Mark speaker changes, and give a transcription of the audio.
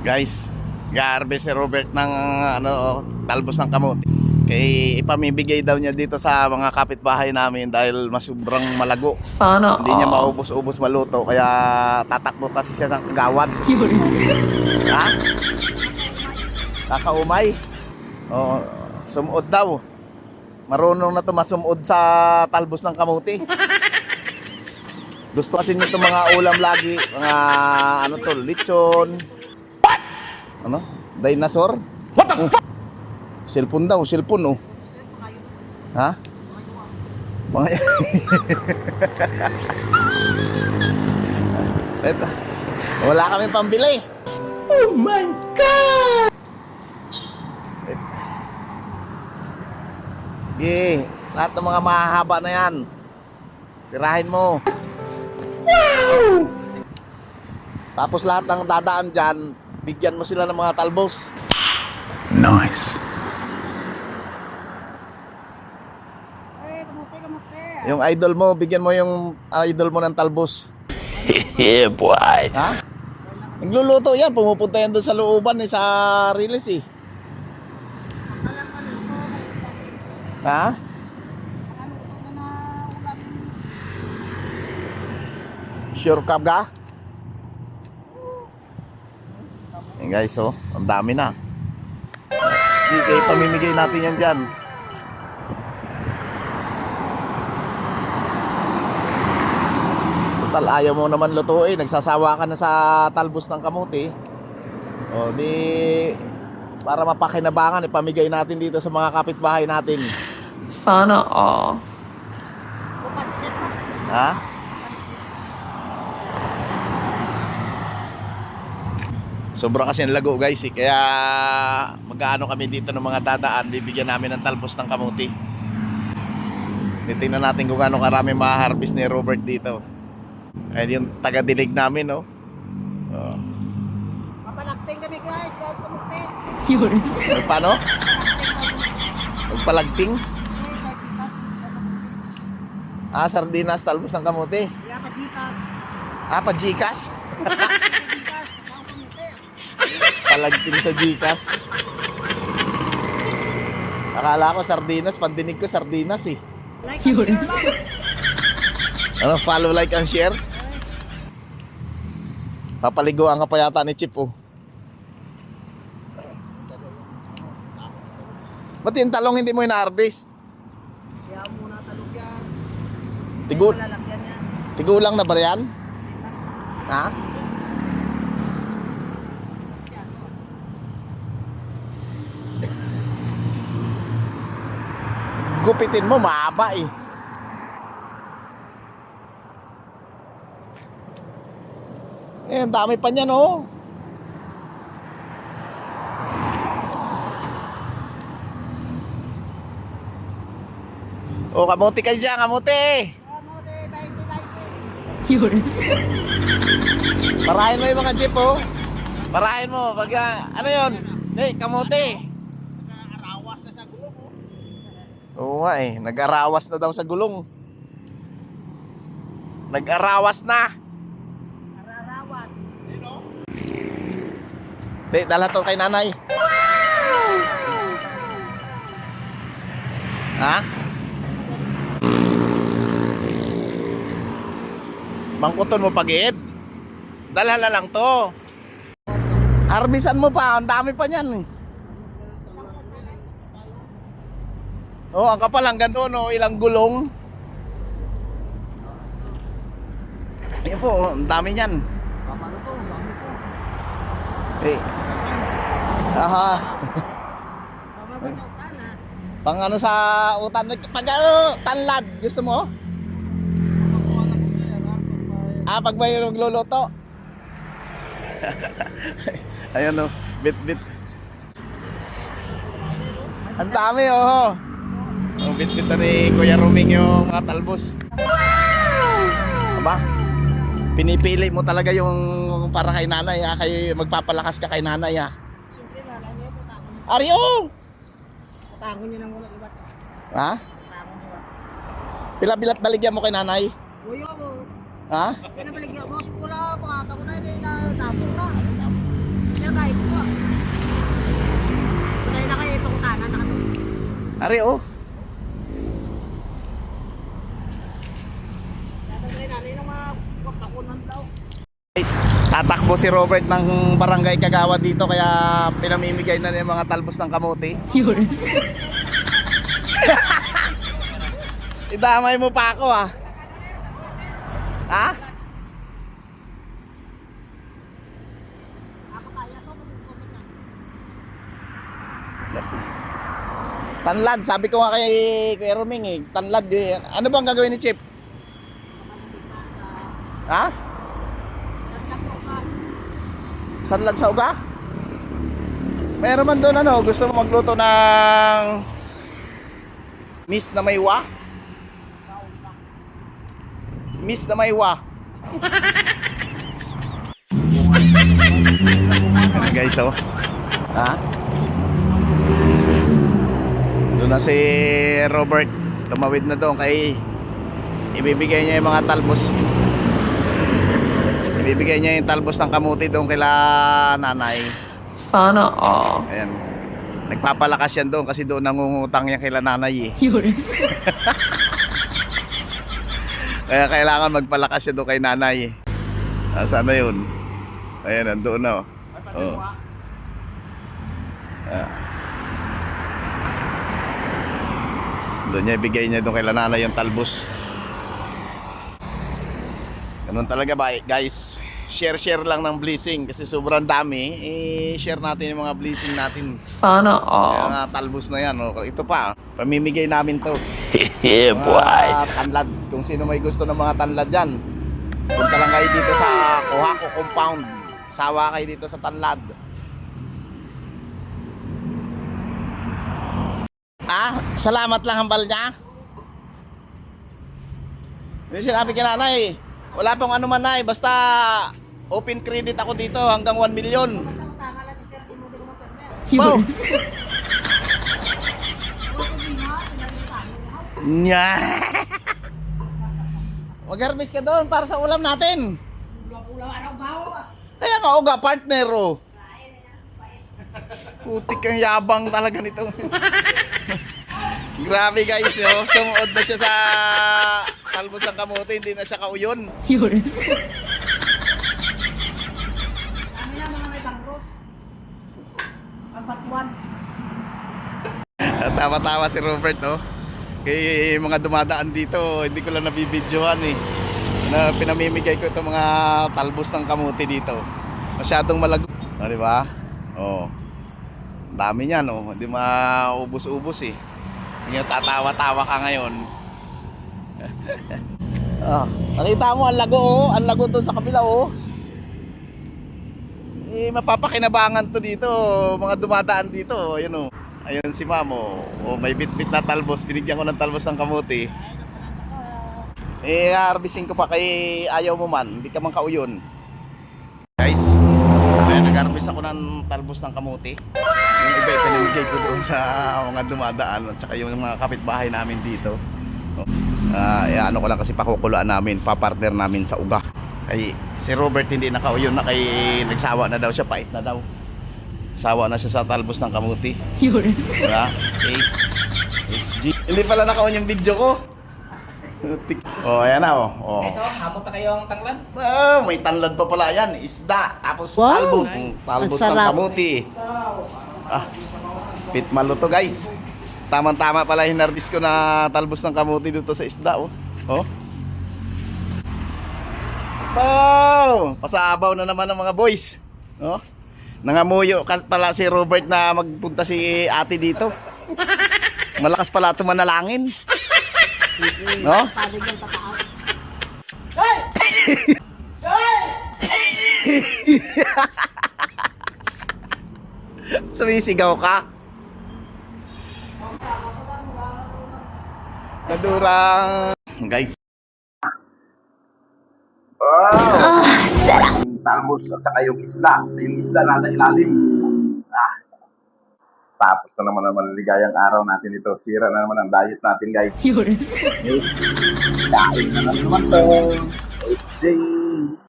Speaker 1: Guys, ga-harvest si Robert ng talbos ng kamote. Kaya ipamibigay daw niya dito sa mga kapitbahay namin dahil sobrang malago.
Speaker 2: Sana
Speaker 1: Hindi niya maubos-ubos maluto kaya tatakbo kasi siya sa kagawad. Ha? Kakaumay? Oo, sumod daw. Marunong na to masumod sa talbos ng kamote. Gusto kasi nito mga ulam lagi, mga lechon. Ano? Dinosaur?
Speaker 3: What the fuck?
Speaker 1: Cellphone daw, cellphone oh. Ha? Mga Eto. Wala kami pambili. Oh my God! Lahat ng mga mahahaba na yan. Tirahin mo. Wow! Tapos lahat ng dadaan dyan, bigyan mo sila ng mga talbos.
Speaker 3: Nice.
Speaker 1: Yung idol mo, bigyan mo yung idol mo ng talbos.
Speaker 3: Yeah, boy.
Speaker 1: Ha? Nagluluto yan, pumupunta yan doon sa looban sa release eh. Ha? Sure ka ba? Yan guys, oh, ang dami na. Sige, pamimigay natin yan dyan. Total, ayaw mo naman lutuin. Nagsasawa ka na sa talbos ng kamote. O, di... Para mapakinabangan, ipamigay natin dito sa mga kapitbahay natin.
Speaker 2: Sana all.
Speaker 1: Ha? Sobra kasi ang lago guys eh. Kaya mag-aano kami dito ng mga dadaan. Bibigyan namin ng talbos ng kamote. Titingnan natin kung gaano karami ma-harvest ni Robert dito. Ayun yung taga-dilig namin, no? Oh.
Speaker 4: Papalagting kami guys, kahit kamuti.
Speaker 1: Paano? Magpalagting? Sardinas, talbos ng kamote.
Speaker 4: Kaya pajikas.
Speaker 1: Pajikas?
Speaker 4: Pajikas, ang kamuti.
Speaker 1: Palagting sa Gcash. Akala ko sardinas, pandinig ko sardinas eh.
Speaker 4: Like and share lang.
Speaker 1: Ano, follow, like, and share? Papaliguan ka pa yata ni Chip oh. Ba't yung talong hindi mo ina-harvest?
Speaker 4: Kaya muna talog yan.
Speaker 1: Tigul
Speaker 4: Malalakyan yan.
Speaker 1: tigulang na ba yan? Ha? Gupitin mo, mahaba eh. Ang dami pa niyan oh. Oh, kamuti ka dyan, kamuti.
Speaker 4: Kamuti, 20-20.
Speaker 1: Parahin mo yung mga jeep oh. Parahin mo, pag ano yun? Hey, kamuti.
Speaker 4: Nag-arawas na sa gulong oh.
Speaker 1: Oo nga eh, nag-arawas na daw sa gulong. Nag-arawas na.
Speaker 4: Ararawas.
Speaker 1: Di, dala to kay nanay. Ha? Mangkuton mo pagid. Dala na lang to. Harbisan mo pa, ang dami pa niyan eh. Oh, ang kapal hanggang doon oh, ilang gulong. Ayan po, oh, ang dami niyan.
Speaker 4: Paano to? Dami to.
Speaker 1: Eh. Aha.
Speaker 4: Mababasok ka na.
Speaker 1: Pang ano sa utan, pag ano, tanlad, gusto mo? Pag may nagluluto. Ayun oh, bit-bit. Ang dami oh. Oh, bit-bit na ni Kuya Roming yung mga talbos. Aba, pinipili mo talaga yung para kay nanay ha, kayo magpapalakas ka kay nanay ha.
Speaker 4: Siyempre, wala niyo po.
Speaker 1: Aryo!
Speaker 4: Tatangon niyo na muna iba't.
Speaker 1: Ha?
Speaker 4: Tatangon niyo.
Speaker 1: Pila-bilat baligyan mo kay nanay?
Speaker 4: Kuya mo.
Speaker 1: Ha?
Speaker 4: Kaya nabaligyan mo. Wala, pakata ko na. Hindi na tapong na. Kaya kahit
Speaker 1: Ari, oh.
Speaker 4: Tatagay natin ng mga kakunan daw.
Speaker 1: Guys, tatakbo si Robert ng barangay Kagawa dito kaya pinamimigay na niya yung mga talbos ng kamote.
Speaker 2: Yun.
Speaker 1: Idamay mo pa ako ah. Ha?
Speaker 4: Ako kaya, so mag-comment lang.
Speaker 1: Tanlad, sabi ko nga kay Kuya Roming eh. Tanlad eh. Ano bang gagawin ni Chip? Ha? Sanlad sa uga? Meron man doon ano, gusto mo magluto ng miss na may wa? Miss na may wa. Guys, oh. Ha? Doon na si Robert. Tumawid na doon kay ibibigay niya yung mga talbos. Ibibigay niya yung talbos ng kamuti doon kila nanay.
Speaker 2: Sana all.
Speaker 1: Ayan. Nagpapalakas yan doon kasi doon nangungutang yan kila nanay eh.
Speaker 2: Yun.
Speaker 1: Kaya kailangan magpalakas siya doon kay nanay. Sana yun. Ayan, nandoon na. Oh. Doon niya ibigay niya doon kay nanay yung talbos. Ganun talaga ba guys? Share lang ng blessing kasi sobrang dami. I-share natin yung mga blessing natin.
Speaker 2: Sana all.
Speaker 1: Mga talbos na yan. Oh. Ito pa, pamimigay namin to.
Speaker 3: Yeah, boy.
Speaker 1: Mga tanlad. Kung sino may gusto ng mga tanlad dyan, punta lang kayo dito sa Kuhako Compound. Sawa kayo dito sa tanlad. Salamat lang hambal niya. Yung sinabi kay nanay, wala pong ano man nay, basta open credit ako dito hanggang 1 million.
Speaker 4: Basta matangala si Sir Simundo ko ng permit.
Speaker 1: Wow!
Speaker 2: Yun.
Speaker 1: Nya. Mag-harvest ka doon para sa ulam natin.
Speaker 4: Ulam araw baho.
Speaker 1: Kaya nga uga partner oh. Putik ang yabang talaga nito. Grabe guys, oh. Sumuod na siya sa talbos ng kamote, hindi na siya kauyon.
Speaker 2: Yun.
Speaker 4: Kami na mga may bangros. Pagpatuan.
Speaker 1: Tawa-tawa si Robert, oh. Kaya mga dumadaan dito, hindi ko lang nabibidyohan eh. Na pinamimigay ko itong mga talbos ng kamote dito. Masyadong malago. O, di ba? Oh. Dami niyan, oh. Hindi maubos-ubos eh. Hindi tatawa-tawa ka ngayon. Nakita mo, ang lago, oh. Ang lago doon sa kabila, oh. Eh, mapapakinabangan to dito, mga dumadaan dito, yun, oh. Ayun si Ma'am, oh, may bit-bit na talbos. Binigyan ko ng talbos ng kamote. Eh, harvesting ko pa kay ayaw mo man. Hindi ka man kauyon. Guys, nag-harvest ako ng talbos ng kamote. Yung iba ipinamigay ko doon sa mga dumadaan at saka yung mga kapitbahay namin dito. Ano ko lang kasi pakukulaan namin, papartner namin sa uga. Ay, si Robert hindi nakauyon na kay nagsawa na daw siya, pait na daw. Sawa na siya sa talbos ng kamuti.
Speaker 2: Yun.
Speaker 1: Diba? Okay. XG. Hindi pala nakaon yung video ko. Oh, ayan na, oh. Oh.
Speaker 4: So, habot na kayo ang tanglad?
Speaker 1: Ah, may tanlad pa pala yan. Isda. Tapos
Speaker 5: Wow.
Speaker 1: talbos. Talbos
Speaker 5: Ang
Speaker 1: ng
Speaker 5: sarap.
Speaker 1: kamuti. Pit maluto guys. Tamang-tama pala hinardis ko na talbos ng kamuti dito sa isda, oh. Oh. Wow! Pasabaw na naman ng mga boys. Oh. Nangamuyo pala si Robert na magpunta si ate dito. Malakas pala ito manalangin. No?
Speaker 4: Sabi dyan sa taas. Hey! Hey!
Speaker 1: Sumisigaw ka? Nadurang. Guys. Wow!
Speaker 5: Sarap.
Speaker 1: Talbos at saka yung isda. Yung isda nasa ilalim. Tapos na naman ang maligayang araw natin ito. Sira na naman ang diet natin, guys.
Speaker 2: Yun.
Speaker 1: Kain na naman to. Okay.